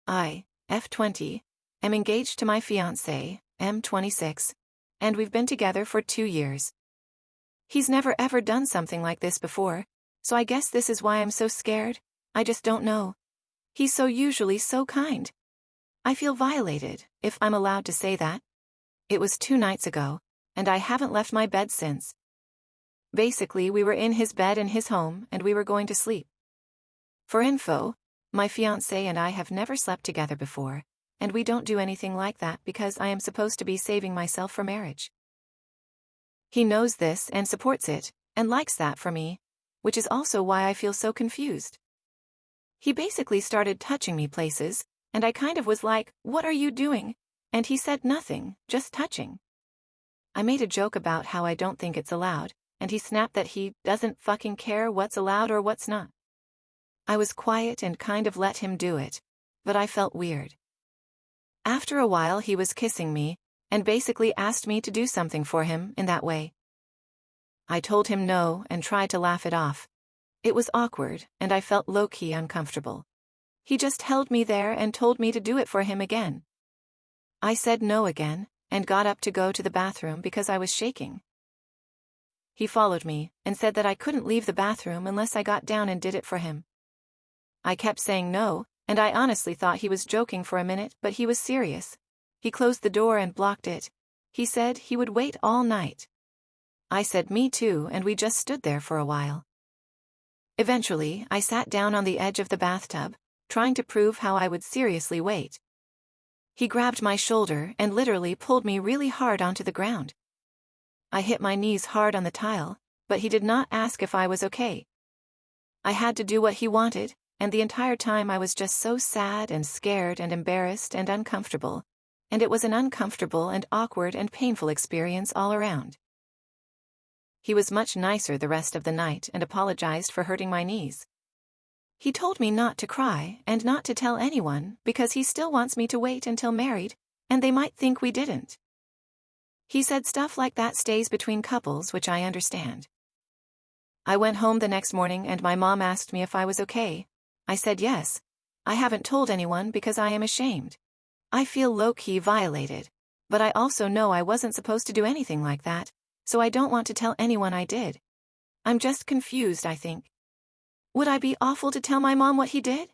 I, F20, am engaged to my fiancé, M26, and we've been together for 2 years. He's never ever done something like this before, so I guess this is why I'm so scared. I just don't know. He's usually so kind. I feel violated, if I'm allowed to say that. It was 2 nights ago, and I haven't left my bed since. Basically, we were in his bed in his home and we were going to sleep. For info, my fiancé and I have never slept together before, and we don't do anything like that because I am supposed to be saving myself for marriage. He knows this and supports it, and likes that for me, which is also why I feel so confused. He basically started touching me places, and I kind of was like, "What are you doing?" And he said nothing, just touching. I made a joke about how I don't think it's allowed, and he snapped that he doesn't fucking care what's allowed or what's not. I was quiet and kind of let him do it, but I felt weird. After a while he was kissing me, and basically asked me to do something for him in that way. I told him no and tried to laugh it off. It was awkward, and I felt low-key uncomfortable. He just held me there and told me to do it for him again. I said no again, and got up to go to the bathroom because I was shaking. He followed me, and said that I couldn't leave the bathroom unless I got down and did it for him. I kept saying no, and I honestly thought he was joking for a minute, but he was serious. He closed the door and blocked it. He said he would wait all night. I said me too, and we just stood there for a while. Eventually, I sat down on the edge of the bathtub, trying to prove how I would seriously wait. He grabbed my shoulder and literally pulled me really hard onto the ground. I hit my knees hard on the tile, but he did not ask if I was okay. I had to do what he wanted, and the entire time I was just so sad and scared and embarrassed and uncomfortable, and it was an uncomfortable and awkward and painful experience all around. He was much nicer the rest of the night and apologized for hurting my knees. He told me not to cry and not to tell anyone because he still wants me to wait until married, and they might think we didn't. He said stuff like that stays between couples, which I understand. I went home the next morning and my mom asked me if I was okay. I said yes. I haven't told anyone because I am ashamed. I feel low-key violated, but I also know I wasn't supposed to do anything like that, so I don't want to tell anyone I did. I'm just confused, I think. Would I be awful to tell my mom what he did?